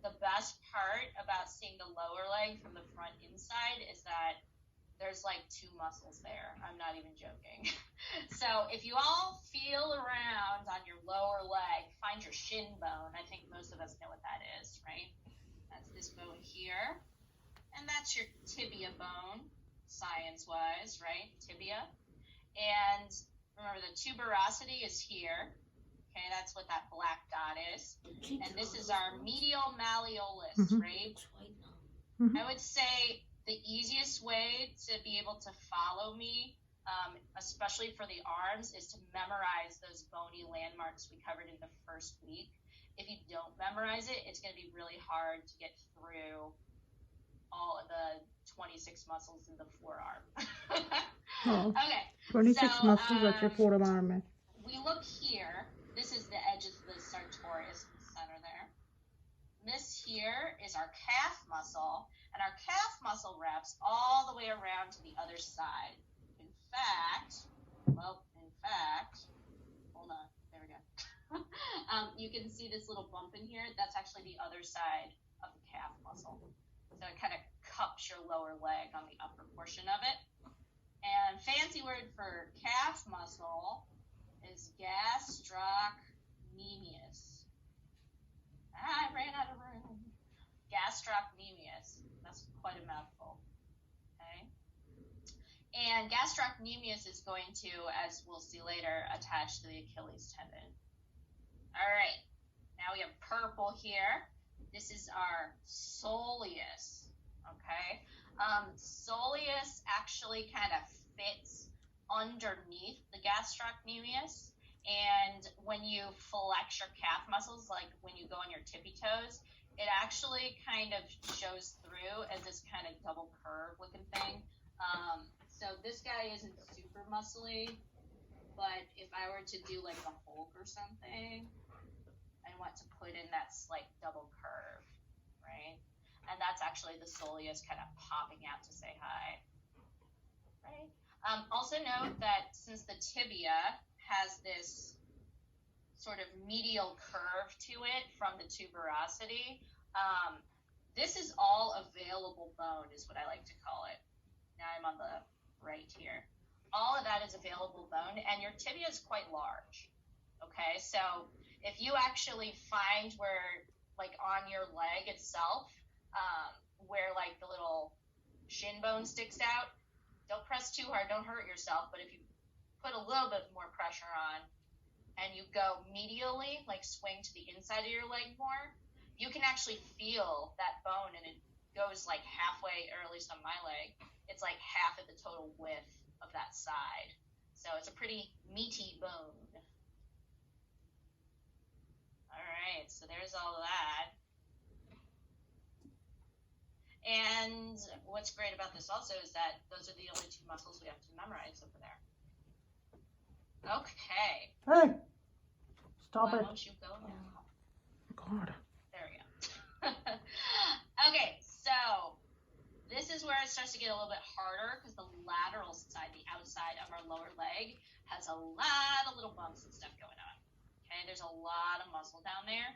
The best part about seeing the lower leg from the front inside is that there's like 2 muscles there. I'm not even joking. So if you all feel around on your lower leg, find your shin bone. I think most of us know what that is, right? That's this bone here. And that's your tibia bone, science-wise, right? Tibia. And remember, the tuberosity is here. Okay, that's what that black dot is. And this is our medial malleolus, right? I would say the easiest way to be able to follow me, especially for the arms, is to memorize those bony landmarks we covered in the first week. If you don't memorize it, it's going to be really hard to get through all of the 26 muscles in the forearm. Okay. 26 muscles at your forearm. We look here. This is the edge of the sartorius in the center there. This here is our calf muscle, and our calf muscle wraps all the way around to the other side. In fact, hold on, there we go. You can see this little bump in here. That's actually the other side of the calf muscle. So it kind of cups your lower leg on the upper portion of it. And fancy word for calf muscle is gastrocnemius. I ran out of room. Gastrocnemius. That's quite a mouthful. Okay. And gastrocnemius is going to, as we'll see later, attach to the Achilles tendon. All right. Now we have purple here. This is our soleus. Okay. Soleus actually kind of fits underneath the gastrocnemius, and when you flex your calf muscles, like when you go on your tippy toes, it actually kind of shows through as this kind of double curve looking thing. So this guy isn't super muscly, but if I were to do like a Hulk or something, I want to put in that slight double curve, right? And that's actually the soleus kind of popping out to say hi, right? Also note that since the tibia has this sort of medial curve to it from the tuberosity, this is all available bone is what I like to call it. Now I'm on the right here. All of that is available bone, and your tibia is quite large, okay? So if you actually find where, like on your leg itself, where like the little shin bone sticks out, don't press too hard, don't hurt yourself, but if you put a little bit more pressure on and you go medially, like swing to the inside of your leg more, you can actually feel that bone, and it goes like halfway, or at least on my leg, it's like half of the total width of that side. So it's a pretty meaty bone. All right, so there's all that. And what's great about this also is that those are the only 2 muscles we have to memorize over there. Okay. Hey, stop Why it. won't you go now? God. There we go. Okay, so this is where it starts to get a little bit harder because the lateral side, the outside of our lower leg, has a lot of little bumps and stuff going on. Okay, there's a lot of muscle down there.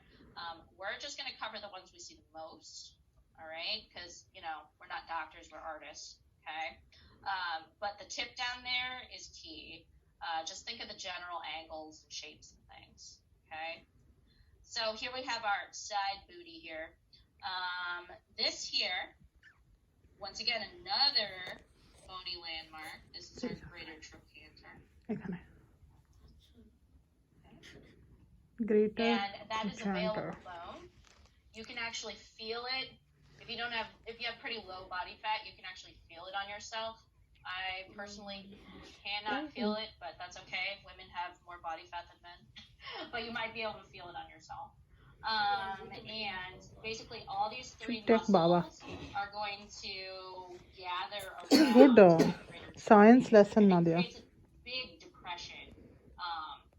We're just going to cover the ones we see the most. All right, because, you know, we're not doctors, we're artists, okay? But the tip down there is key. Just think of the general angles and shapes and things, okay? So here we have our side booty here. This here, once again, another bony landmark. This is our greater trochanter. এখানে greater And that is trochanter. available bone. You can actually feel it. If you have pretty low body fat, you can actually feel it on yourself. I personally cannot feel it, but that's okay. Women have more body fat than men, but you might be able to feel it on yourself. And basically all these 3 muscles are going to gather around Good the greater science trochanter, lesson, and it Nadia. creates a big depression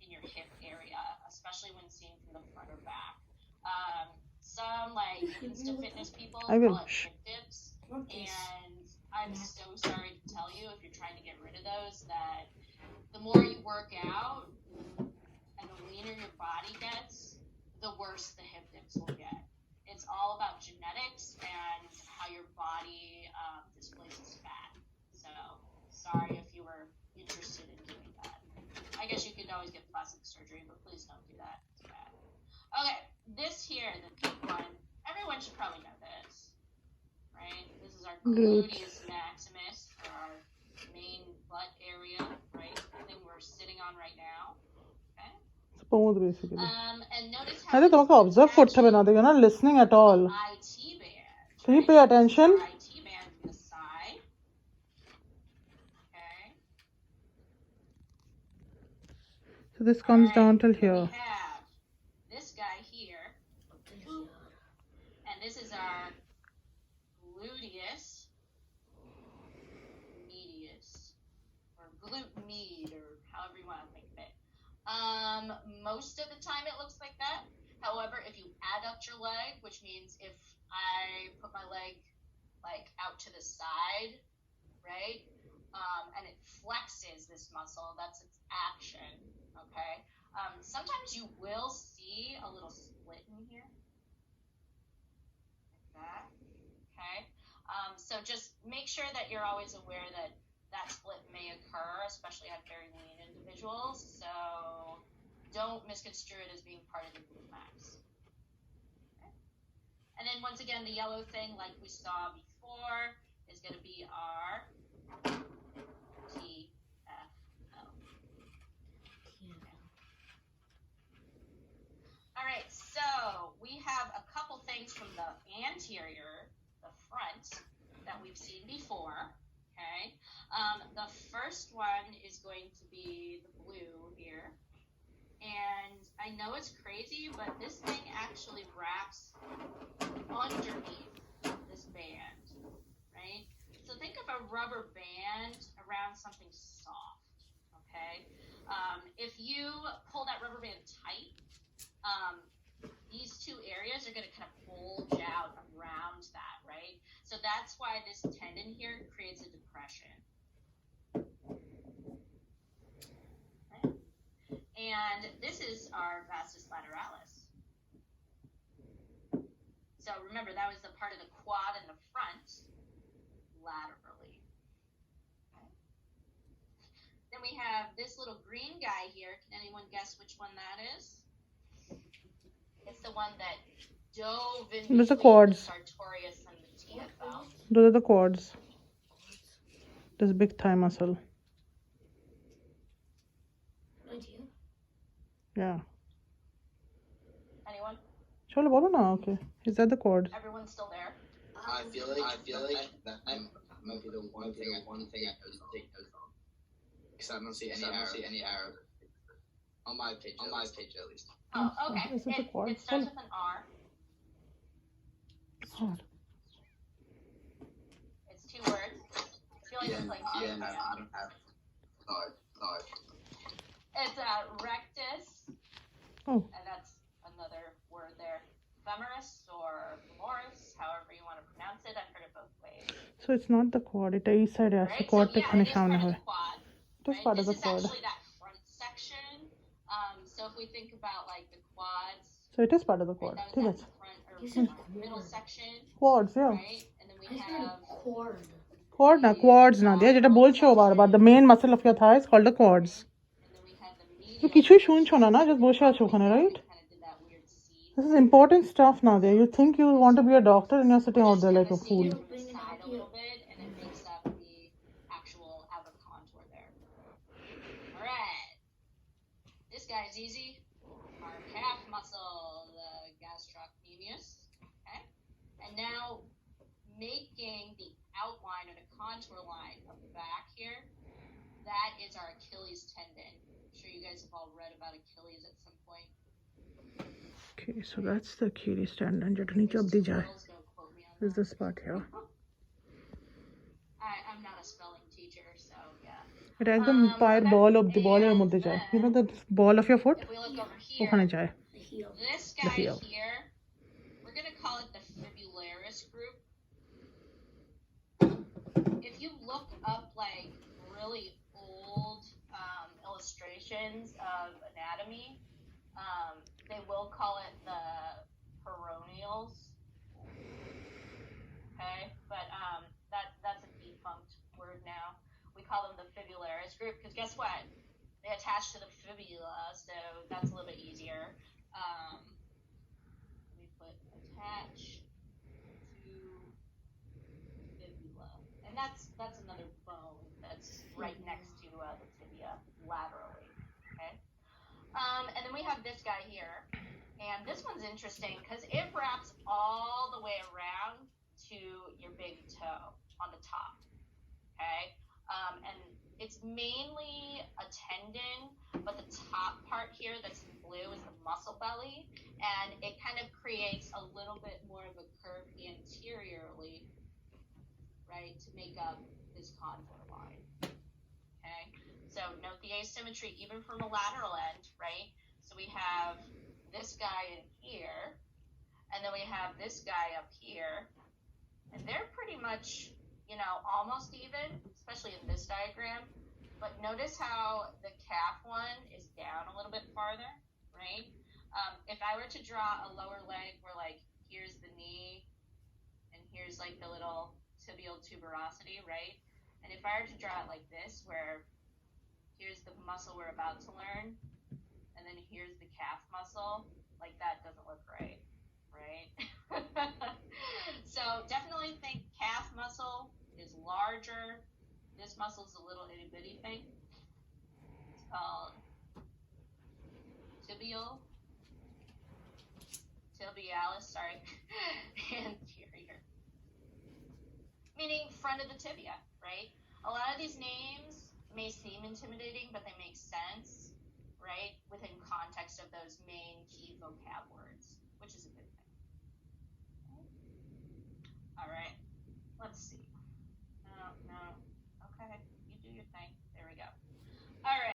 in your hip area, especially when seen from the front or back. Some like Insta fitness people I will. call it hip dips, and I'm so sorry to tell you, if you're trying to get rid of those, that the more you work out and the leaner your body gets, the worse the hip dips will get. your body displaces fat. So sorry if you were interested in doing that. I guess you could always get plastic surgery, but please don't do that. It's bad. Okay, this here, the pink one, everyone should probably know this, right? This is our gluteus maximus, or our main butt area, right? The thing we're sitting on right now. Okay. Suppose basically. And notice I how think don't observe foot you're not listening at all. IT band. Can you pay attention? IT band to the side. Okay. So this comes down till here. We have this guy here, and this is our gluteus medius, or glute med, or however you want to think of it. Most of the time it looks like that. However, if you adduct your leg, which means if I put my leg like out to the side, right, and it flexes this muscle, that's its action, okay? Sometimes you will see a little split in here, like that, okay? So just make sure that you're always aware that that split may occur, especially at very lean individuals, so don't misconstrue it as being part of the glute max. Okay. And then once again, the yellow thing, like we saw before, is going to be our TFL. All right, so we have a couple things from the anterior, the front, that we've seen before. Okay, the first one is going to be the blue here, and I know it's crazy, but this thing actually wraps underneath this band, right? So think of a rubber band around something soft, okay? If you pull that rubber band tight, these two areas are going to kind of bulge out around that, right? So that's why this tendon here creates a depression. Okay. And this is our vastus lateralis. So remember, that was the part of the quad in the front, laterally. Okay. Then we have this little green guy here. Can anyone guess which one that is? It's the one that dove in Those are between quads. the sartorius and the TFL. Those are the quads. This big thigh muscle. Yeah. Anyone? Chalo bolo na, okay. Is that the quads? Everyone's still there? I feel like that might be the one thing I don't take notes on. Because I don't see any arrow on my page at least. Oh, okay. Is it the quad? It starts with an R. Hard. It's 2 words. I feel like it's like I don't have. Sorry. It's rectus, Oh, and that's another word there. Femoris or femoris, however you want to pronounce it. I've heard it both ways. so it's not the quad. It's east side. Yes, the Right? quad So te yeah, khane it is part samne of hai. the quad. It is Right? part of This the is quad. actually that front section. So if we think about like the quads, So it is part of the right, quad. that ठीक was है. that front or middle section, Quads, yeah. right? And then we have Quad na, quads na. Dia jeta bolche about the main muscle of your thigh is called the quads. and then we have the medial. So kichu shuncho na, just bolche acho khane, right? Kind of did that weird C. This is important stuff now. There, you think you want to be a doctor and you're sitting out there like a fool. From the side a little bit, and it makes up the actual outer contour there. All right, this guy's easy. Our calf muscle, the gastrocnemius. Okay, and now making the outline or the contour line of the back here, that is our Achilles tendon. I'm sure you guys have all read about Achilles at some point. Okay, so that's the Achilles tendon. Jeta niche ab di jaye. Girls, don't quote me on This is that. the spot here. I'm not a spelling teacher, so yeah. It ekdam pair ball of the ball er moddhe jaye. You know the ball of your foot? If we look over Okhane here, jaye. this guy heel. here, we're going to call it the fibularis group. If you look up like really old illustrations of anatomy, they will call it the peroneals. Okay? teres group, because guess what? They attach to the fibula, so that's a little bit easier. Let me put attach to fibula, and that's another bone that's right next to the tibia laterally. Okay. And then we have this guy here, and this one's interesting because it wraps all the way around to your big toe on the top. Okay. And it's mainly a tendon, but the top part here that's in blue is the muscle belly, and it kind of creates a little bit more of a curve anteriorly, right, to make up this contour line. Okay, so note the asymmetry even from a lateral end, right? So we have this guy in here, and then we have this guy up here, and they're pretty much, you know, almost even, especially in this diagram. But notice how the calf one is down a little bit farther, right? If I were to draw a lower leg where, like, here's the knee and here's like the little tibial tuberosity, right? And if I were to draw it like this, where here's the muscle we're about to learn, and then here's the calf muscle, like that doesn't look right, right? So definitely think calf muscle is larger. This muscle is a little itty bitty thing. It's called tibialis, sorry, anterior, meaning front of the tibia, right? A lot of these names may seem intimidating, but they make sense, right, within context of those main key vocab words, which is a good thing. All right, let's see. No, okay, you do your thing. There we go. All right.